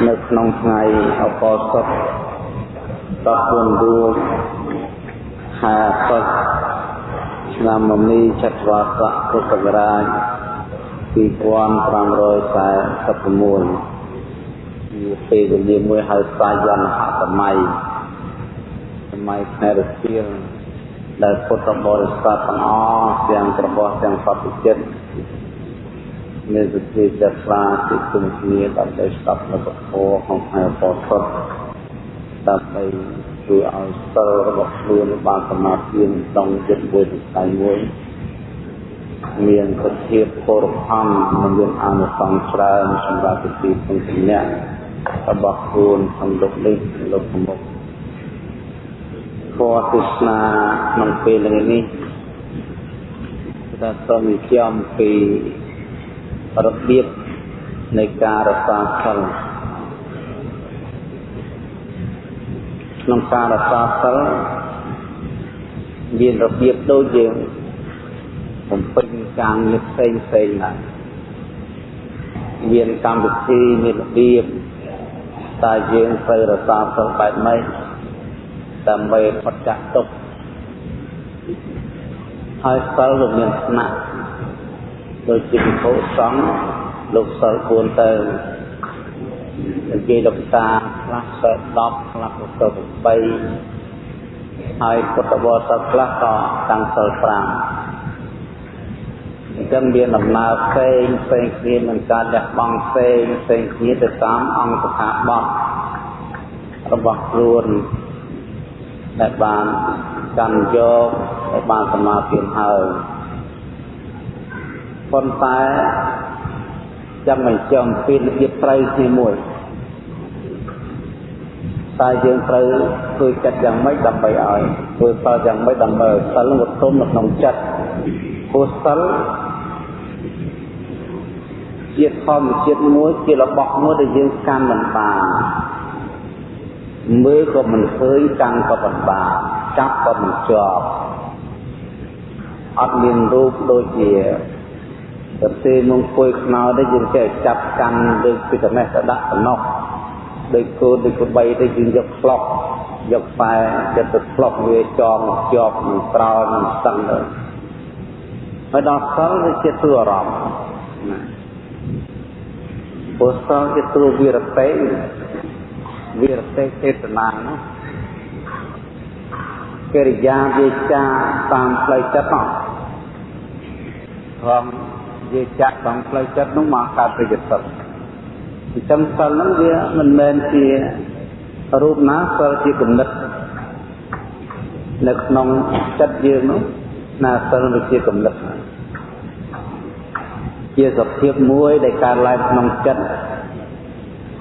នៅក្នុងថ្ងៃអបអរសុខ14រួចខែសុចឆ្នាំមនីចត្វាស័កពុទ្ធសករាជ2546ជាពេលវេលាមួយហៅសាយនហសម័យខែរសៀលដែលពុទ្ធបរិស័ទទាំងអស់ទាំងរបស់ទាំងសពចិត្តមានសិទ្ធិចិត្តស្លាទីគុំគ្នាដើម្បីស្ដាប់នៅពធក្នុងថ្ងៃអបអរសុខដើម្បីជួយឲ្យសិលរបស់ខ្លួនបានសមាធិក្នុងចិត្តមួយថ្ងៃមួយមានសទ្ធាគោរពធម៌និងមានអានិសង្សច្រើនសម្រាប់ពិធីពុទ្ធញ្ញរបស់ខ្លួនក្នុងលោកនេះលោកមុខធម៌ទេសនាក្នុងពេលនេះkitaសូមនិយាយអំពីរបៀបនៃការរក្សាសិលក្នុងការរក្សាសិលមានរបៀបដូចយើងបំពេញការងារផ្សេងដែរមានកម្មវិធីមានរបៀបតែយើងត្រូវរក្សាសិលបែបម៉េចដើម្បីផុតចាកទុក្ខហើយសិលវាមានឋានៈដោយជាពិភពសង្ឃលោកសិល4ទៅនិយាយលោកតាខ្លះសិល10ខ្លះក៏សិល8ហើយពុទ្ធបរិស័ទខ្លះក៏តាំងសិល5អញ្ចឹងមានដំណើរផ្សេងគ្នានឹងការលះបង់ផ្សេងគ្នាទៅតាមអង្គកថាបទរបស់ខ្លួនដែលបានកាន់យកដែលបានសមាធិហើយប៉ុន្តែចាំមិនចំពីរបៀបត្រូវគ្នាមួយតែយើងត្រូវធ្វើចិត្តយ៉ាងម៉េចដើម្បីឲ្យធ្វើសិលយ៉ាងម៉េចដើម្បីឲ្យសិលវត្តនៅក្នុងចិត្តព្រោះសិលជាធម្មជាតិមួយជារបស់មួយដែលយើងកាន់មិនបានមើលក៏មិនឃើញកាន់ក៏មិនបានចាប់ក៏មិនជាប់អត់មានរូបដូចជាប្រទេនឹងគួយខ្នើដែលយើងចេះចាប់កាន់ដូចពីតមេះទៅដាក់តំណោះដូចគោដូចក្បីដែលយើងយកផ្លុកយកខ្សែចិត្តទៅផ្លុកវាចងជាប់នឹងក្រោយនឹងស្ទឹងទៅហើយដល់សិលវាជាទូអារម្មណ៍ណាពុទ្ធសិលជាទូវិរតេចេតនានោះកិរិយាវាចាតាមផ្លូវចិត្តនោះព្រមវាចាក់តាមផ្លូវចិត្តនោះមកកើតប្រយុទ្ធសិលអញ្ចឹងសិលហ្នឹងវាមិនមែនជារូបណាសិលជាគំនិតនៅក្នុងចិត្តយើងនោះណាសិលវាជាគំនិតជាសភាពមួយដែលកើតឡើងក្នុងចិត្ត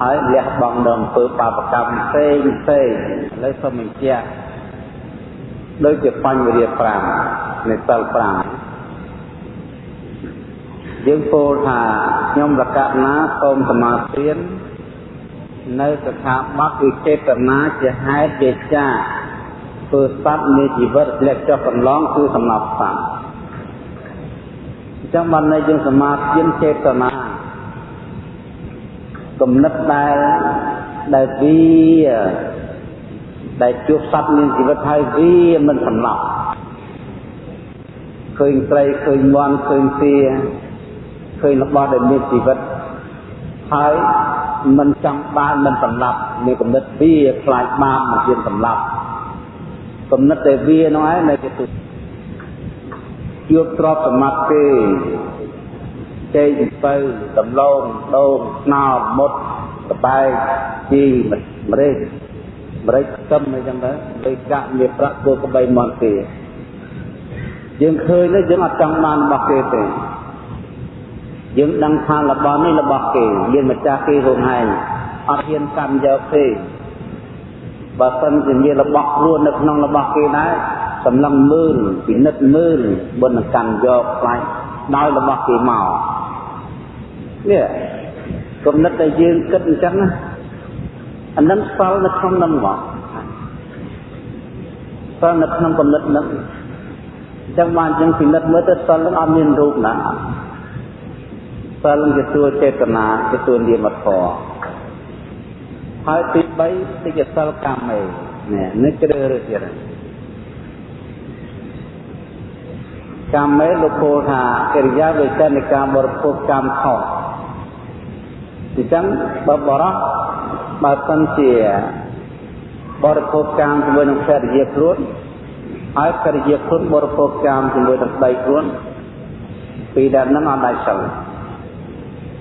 ហើយលះបង់ដល់អំពើបាបកម្មផ្សេងឥឡូវសូមបញ្ជាក់ដូចជាបញ្ញវិរិយ5នៃសិល5យើងពោលថាខ្ញុំរកណាសូមសមាធិនៅស្ថាប័នគឺចេតនាជាហេតុជាចាធ្វើសត្វមានជីវិតលះចុះកន្លងគឺសំណប់សត្វអញ្ចឹងបានន័យយើងសមាធិចេតនាគំនិតដែលជួបសត្វមានជីវិតហើយវាមិនសំឡប់ឃើញត្រីឃើញមាន់ឃើញទាឃើញរបស់ដែលមានជីវិតហើយមិនចង់បានមិនសំឡប់មានគំនិតវាខ្លាចបាបមិនមានសំឡប់គំនិតតែវានោះឯងនៅជាទូជួបទ្រព្យសម្បត្តិទេចេកទៅដំឡូងដូងស្នោមុតតបែកជីម្រេចខ្ទឹមអីចឹងទៅដូចកាក់មានប្រាក់គោក្បីមកទេយើងឃើញแล้วយើងអត់ចង់បានរបស់គេទេយើងដឹងថារបស់នេះរបស់គេមានម្ចាស់គេហួងហែងអត់ហ៊ានកាន់យកទេបើសិនជាមានរបស់ខ្លួននៅក្នុងរបស់គេដែរសម្លឹងមើលពិនិត្យមើលមុននឹងកាន់យកខ្លាចដោយរបស់គេមកនេះគំនិតដែលយើងគិតអញ្ចឹងណាអានឹងសិលនៅក្នុងនឹងមកសិលនៅក្នុងគំនិតនឹងអញ្ចឹងបានយើងពិនិត្យមើលទៅសិលនឹងអត់មានរូបណាសិលជាតួចេតនាជាតួនាមធម៌ ហើយទី3តិចសិលកាមេនេះជ្រើសរើសទៀតកាមេលោកពោលថាកិរិយាវិចិត្រនៃការបរិភោគកម្មខុសអញ្ចឹងបើបរោះបើសិនជាបរិភោគកម្មជាមួយនឹងភរិយាខ្លួនហើយភរិយាខ្លួនបរិភោគកម្មជាមួយនឹងប្តីខ្លួនពីដែលហ្នឹងអត់ដាច់សិល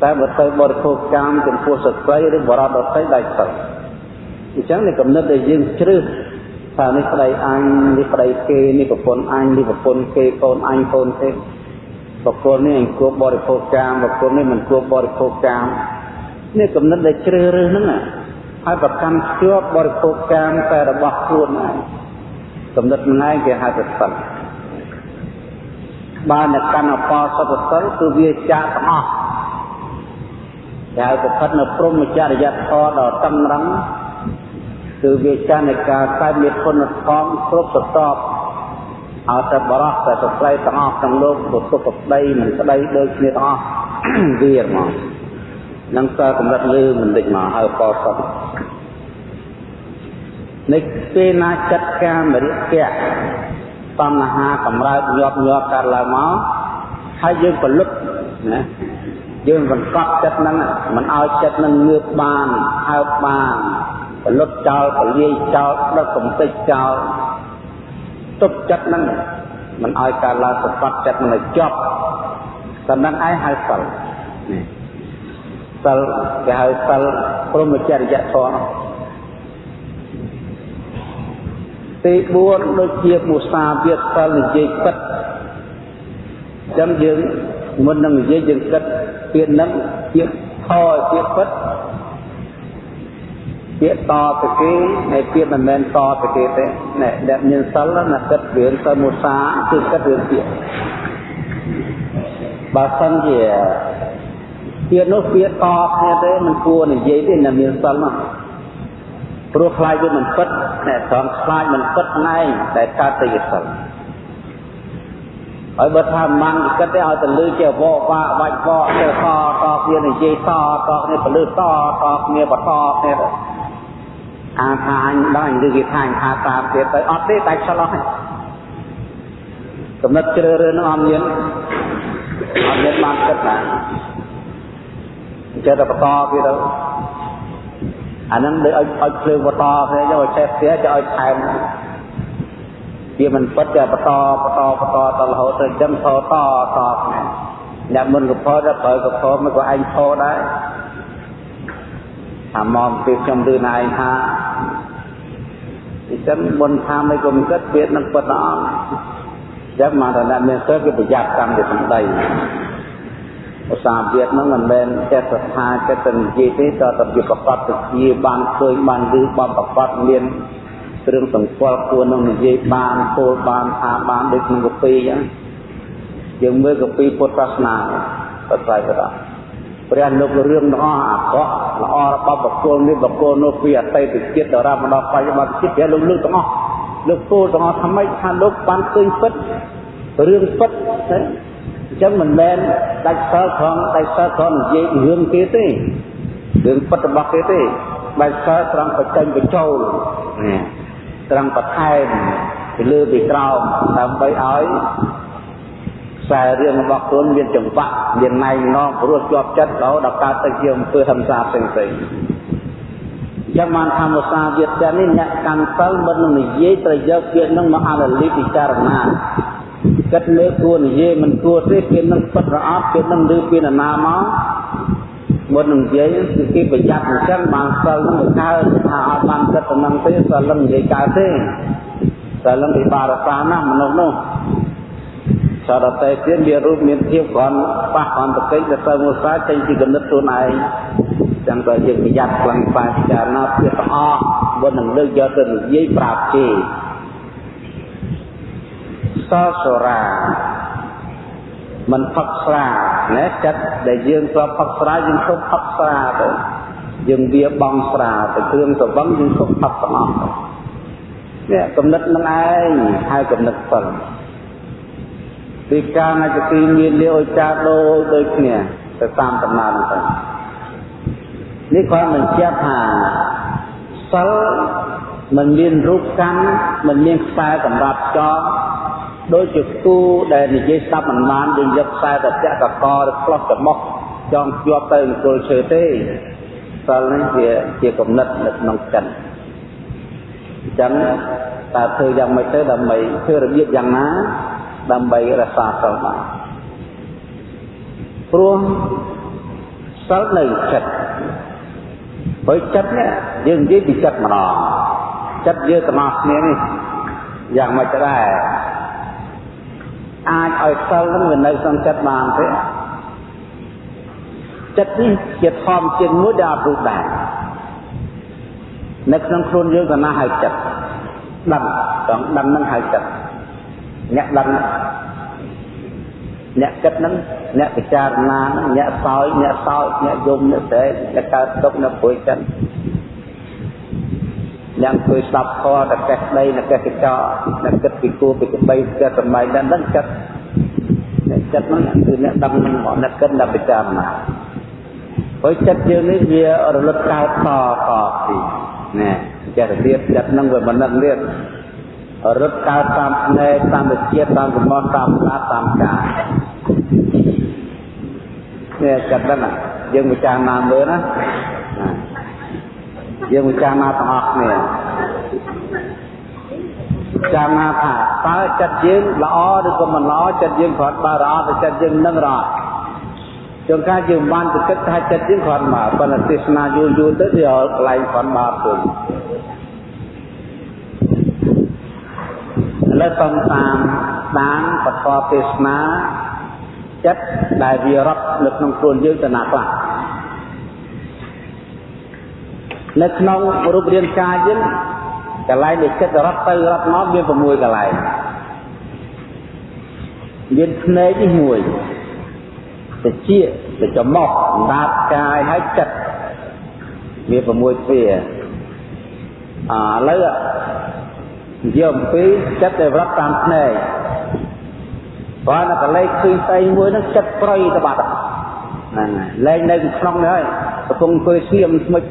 តែបើទៅបរិភោគកម្មចំពោះស្ត្រីឬបរិបទដទៃដាច់សិលអញ្ចឹងនៃកំណត់ដែលយើងជ្រើសថានេះប្តីអញនេះប្តីគេនេះប្រពន្ធអញនេះប្រពន្ធគេកូនអញកូនគេប្រពន្ធនេះអញគួរបរិភោគកម្មប្រពន្ធនេះមិនគួរបរិភោគកម្មនេះកំណត់ដែលជ្រើសរើសហ្នឹងហើយប្រកាន់ជាប់បរិភោគកម្មតែរបស់ខ្លួនឯងកំណត់ហ្នឹងឯងគេហៅថាសិលបើអ្នកកាន់អបអសតសិលគឺវាចាក់ទាំងអស់ដែលប្រកបនៅព្រហ្មចរិយធម៌ដ៏តឹងរ៉ឹងគឺវាចានៃការតែមានគុណធម៌គ្រប់ស្រទាប់ឲ្យតែបរោះតែស្ត្រីទាំងអស់ក្នុងលោកពុទ្ធប្តីមិនស្ដីដូចគ្នាទាំងអស់វាមកនឹងក៏កម្រិតលឺមិនតិចមកហើយបោសតនេះពេលណាចាត់ការមរិយៈតណ្ហាកម្រើកញាប់កើតឡើងមកហើយយើងប្រលឹកណាយើងបង្កប់ចិត្តហ្នឹងមិនឲ្យចិត្តហ្នឹងងើបបានហើបបានប្រលឹកចោលពលាយចោលដឹកកំទេចចោលទប់ចិត្តហ្នឹងមិនឲ្យកើតឡើងសកត់ចិត្តមិនឲ្យជាប់តែហ្នឹងឯងហៅសិលនេះសិលគេហៅសិលព្រហ្មចរិយធម៌ទី4ដូចជាមុសាវាទសិលនិយាយពិតអញ្ចឹងយើងមុននឹងនិយាយយើងគិតពាក្យហ្នឹងពាក្យខពាក្យពិតពាក្យតទៅគេហើយពាក្យមិនមែនតទៅគេទេណែដែលមានសិលណាគិតរឿងទៅមុសាគឺគិតរឿងពាក្យបើសិនជាពាក្យនោះពាក្យតគ្នាទេមិនគួរនិយាយទេណាមានសិលនោះព្រោះខ្លាចវាមិនពិតតែត្រង់ខ្លាចមិនពិតណែងតែកើតទៅជាសិលហើយបើថាមិនគិតទេឲ្យទៅលឺជាវកវាបាច់វកទៅតគ្នានិយាយតគ្នាពលឺតគ្នាបន្តគ្នាអាថាអញដល់ឬគេថាអញថាតាមទៀតទៅអត់ទេតែឆ្លោះហ្នឹងកំណត់ជ្រើសរើសនឹងអត់មានបានគិតណាចេះតែបន្តទៀតទៅអាហ្នឹងដូចឲ្យភ្លើងបន្តគ្នាយកឲ្យឆេះផ្ទះจะឲ្យថែមវាមិនពិតតែបន្តតរហូតទៅចឹងថតគ្នាអ្នកមុនកផោទៅបើកផោមិនក៏ឯងផោដែរថាមកពីខ្ញុំឬណៃថាអញ្ចឹងមុនថាមិនក៏មិនគិតវានឹងពិតអត់ចឹងមកតែអ្នកមានសិលគឺប្រយ័ត្នតាមពីសម្ដីឧស្សាហ៍វាហ្នឹងមិនមែនចេះថាចេះតែនិយាយទេតើទៅប្រកបទៅជាបានឃើញបានឮបានប្រកបមានគ្រឿងសង្កល់គួរនឹងនិយាយបានពោលបានថាបានដូចក្នុងកពីអញ្ចឹងយើងមើលកពីពុទ្ធសាសនាបត្រៃបត្រព្រះលោករឿងទាំងអស់អាក្រក់ល្អរបស់បុគ្គលនេះបុគ្គលនោះពីអតីតជាតិដល់រាប់មកដល់បច្ចុប្បន្នជាតិលោកលើកទាំងអស់លោកពោលទាំងអស់ថាម៉េចថាលោកបានឃើញពិតរឿងពិតទេអញ្ចឹងមិនមែនដាច់សិលត្រង់និយាយរឿងគេទេរឿងពិតរបស់គេទេដាច់សិលត្រង់បញ្ចេញបញ្ចូលនេះត្រង់បន្ថែមពីលើពីក្រោមដើម្បីឲ្យខ្សែរឿងរបស់ខ្លួនមានចង្វាក់មានណែងណងព្រោះជាប់ចិត្តរហូតដល់កើតទៅជាអំពើហិង្សាផ្សេងៗយ៉ាងបានធម្មសាវិទ្យានេះអ្នកកាន់សិលមិននឹងនិយាយត្រូវយកពាក្យនឹងមកអនុលិពិចារណាគិតលើគួរនិយាយមិនគួរទេពាក្យនឹងពិតឬអត់ពាក្យនឹងឬពាក្យណាមកមុននឹងនិយាយគឺគេប្រយ័ត្នអញ្ចឹងបានសិលនឹងទៅកើតថាអត់បានគិតប៉ុណ្ណឹងទេសិលនឹងនិយាយកើតទេសិលនឹងពិបាករសាណាស់មនុស្សនោះសារតែទៀតមានរូបមានភាពគ្រាន់ប៉ះគ្រាន់ប្រកេកទៅទៅមួយសាចេញពីគំនិតខ្លួនឯងចឹងក៏យើងប្រយ័ត្នខ្លាំងខ្លាពិចារណាពាក្យទាំងអស់មុននឹងលើកយកទៅនិយាយប្រាប់គេសូរាមិនផឹកស្រាណាចិត្តដែលយើងធ្លាប់ផឹកស្រាយើងទុកផឹកស្រាទៅយើងវាបងស្រាទៅគ្រឿងស្រវឹងយើងទុកផឹកទាំងអស់នេះគំនិតនឹងឯងហើយគំនិតសិលពីការណាជាទីមានលាអចារដូចគ្នាទៅតាមដំណើរទៅនេះគាត់បញ្ជាក់ថា សិលមិនមានរូបកាន់មិនមានខ្សែសម្រាប់ចងដូចជាគូដែលនិយាយស្ដាប់មិនបានយើងយកខ្សែទៅពាក់កកឬផ្លោះច្រមុះចងជាប់ទៅអង្គលឈើទេសិលនេះជាគំនិតនៅក្នុងចិត្តអញ្ចឹងតើធ្វើយ៉ាងម៉េចទៅដើម្បីធ្វើរបៀបយ៉ាងណាដើម្បីរក្សាសិលបានព្រោះសិលនៅចិត្តហើយចិត្តនេះយើងនិយាយពីចិត្តម្ដងចិត្តយើងតំណគ្នានេះយ៉ាងម៉េចដែរអាចឲ្យសិលនឹងវានៅក្នុងចិត្តបានទេចិត្តនេះជាធម្មជាតិមួយដែលអត់រូបដែរនៅក្នុងខ្លួនយើងក៏ណាស់ហៅចិត្តដឹងដឹងនឹងហៅចិត្តអ្នកដឹងអ្នកគិតហ្នឹងអ្នកពិចារណាហ្នឹងអ្នកសោយអ្នកយំអ្នកស្រែកអ្នកកើតទុកអ្នកព្រួយចិត្តអ្នកជួយស្ដាប់ធម៌តែកេះដីអ្នកកេះកញ្ចក់អ្នកគិតពីគួរពីក្បីគិតសម្បែងដល់ហ្នឹងចិត្តហ្នឹងគឺអ្នកដឹងហ្នឹងមកអ្នកគិតអ្នកពិចារណាហើយចិត្តយើងនេះវារលត់កើតតទីណែចេះទៅទៀតចិត្តហ្នឹងវាមិនដឹងទៀតរត់កើតតាមភ្នែកតាមវិជាតាមកំណត់តាមស្ដាប់តាមកាយនេះចិត្តហ្នឹងយើងពិចារណាមើលណាយើងពិចារណាទាំងអស់គ្នាពិចារណាថាតើចិត្តយើងល្អឬក៏មិនល្អចិត្តយើងគ្រាន់បើល្អទៅចិត្តយើងនឹងរត់ជួនកាលយើងបានទៅគិតថាចិត្តយើងគ្រាន់បើប៉ុន្តែទេសនាយូរទៅវាកន្លែងគ្រាន់បើទៅឥឡូវសូមតាមដានបទទេសនាចិត្តដែលវារត់នៅក្នុងខ្លួនយើងទៅណាខ្លះនៅក្នុងរូបរាងកាយយើងកន្លែងដែលចិត្តរត់ទៅរត់មកមាន6កន្លែងមានភ្នែកនេះមួយតិចទៅច្រមុះដាប់កាយហើយចិត្តមាន6ទ្វារឥឡូវយកអំពីចិត្តដែលរត់តាមភ្នែកបើនៅកន្លែងឃើញស្អីមួយហ្នឹងចិត្តប្រៃទៅបាត់ហ្នឹងហើយលែងនៅក្នុងនេះហើយកំពុងអង្គុយស្ងៀមស្មិច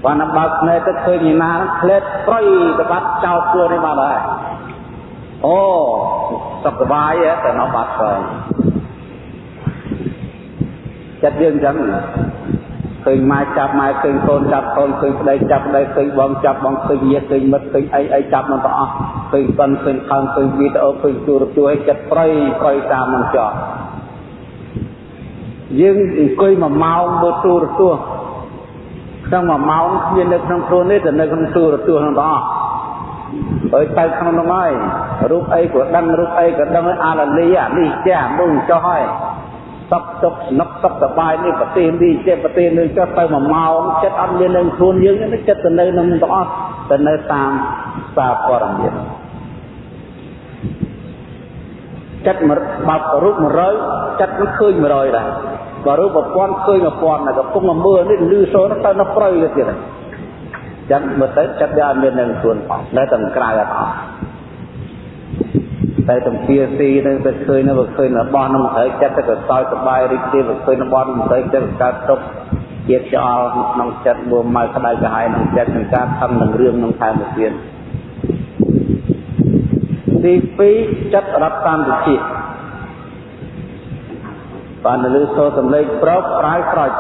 បើណាបើកភ្នែកទៅឃើញឯណាផ្លែតប្រៃទៅបាត់ចោលខ្លួននេះបាត់ហើយអូសុខសប្បាយតែនៅបាត់ហើយចិត្តយើងអញ្ចឹងឃើញម៉ែចាប់ម៉ែឃើញកូនចាប់កូនឃើញប្តីចាប់ប្តីឃើញបងចាប់បងឃើញញាតិឃើញមិត្តឃើញអីចាប់នឹងទាំងអស់ឃើញប៉ុនឃើញខំឃើញវីដេអូឃើញទូរទស្សន៍ឲ្យចិត្តប្រៃតាមនឹងចោលយើងអង្គុយ1ម៉ោងមើលទូរទស្សន៍ក្នុង1ម៉ោងគ្មាននៅក្នុងខ្លួននេះតែនៅក្នុងទូរទស្សន៍ហ្នឹងទាំងអស់ហើយទៅក្នុងនោះហើយរូបអីក៏ដឹងរូបអីក៏ដឹងអាឡាលីអានេះចានោះចោះហើយសុខទុក្ខស្នុកសុខសប្បាយនេះប្រទេសនេះចេះប្រទេសនេះចុះទៅ1ម៉ោងចិត្តអត់មាននៅខ្លួនយើងទេចិត្តទៅនៅនឹងទាំងអស់ទៅនៅតាមសារព័ត៌មានចិត្តបើរូប100ចិត្តនឹងឃើញ100ដែរបើរូប1000ឃើញ1000តែកំពុងមើលនេះលឺសូរទៅនៅប្រៃទៅទៀតចឹងមើលទៅចិត្តវាអត់មាននៅខ្លួនផងនៅតែក្រៅអត់អស់តែទំពាស៊ីនឹងទៅឃើញរបស់នឹងត្រូវចិត្តទៅសោយសប្បាយរីករាយឃើញរបស់នឹងត្រូវចិត្តកើតទុកជាតិចោលក្នុងចិត្តមួម៉ៅក្តៅក្រហាយក្នុងចិត្តនឹងការខំនឹងរឿងនឹងថែមទៀតទី2ចិត្តរត់តាមវិជាបានលើសូរសំឡេងប្រោកប្រៅស្រោច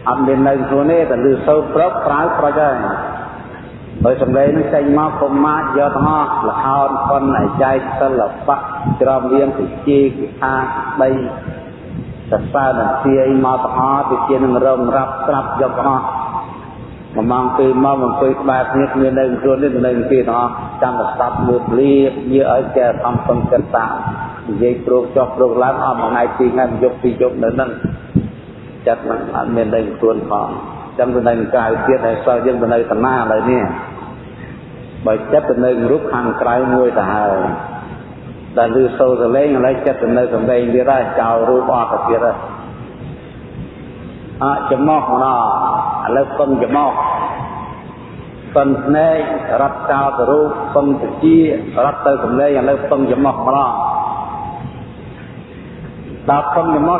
អត់មាននៅខ្លួនទេតែលើសូរប្រោកប្រៅស្រោចហើយហើយសំឡេងនឹងចេញមកកុមារយកទាំងអស់លខោនប៉ុនអាច័យសិល្បៈក្រមរៀងពិជាគិថា3សរសើរនឹងទាយមកទាំងអស់ទៅជានឹងរងរាប់ស្រាប់យកទាំងអស់1ម៉ោង2ម៉ោងអង្គុយក្បែរគ្នាគ្មាននៅខ្លួននេះនៅទីទាំងអស់ចាំតែស្ដាប់មើលភ្លៀបនិយាយឲ្យគេខំពឹងចិត្តតាមនិយាយព្រោកចុះព្រោកឡើងអស់មួយថ្ងៃពីរថ្ងៃយប់ពីរយប់នៅហ្នឹងចិត្តมันអត់មាននៅខ្លួនផងចាំទៅនៅក្រៅទៀតហើយសិលយើងទៅនៅតាណាឥឡូវនេះបើចិត្តទៅនៅរូបខាងក្រៅមួយទៅហើយដែលលឺសូរសលេងឥឡូវចិត្តទៅនៅសំឡេងទៀតហើយចោលរូបអស់ទៅទៀតហើយចំោះម្ដងឥឡូវពឹងចំោះពឹងភ្នែករត់ចោលទៅរូបពឹងទៅជារត់ទៅសំឡេងឥឡូវពឹងចំោះម្ដងដល់ពឹងចំោះ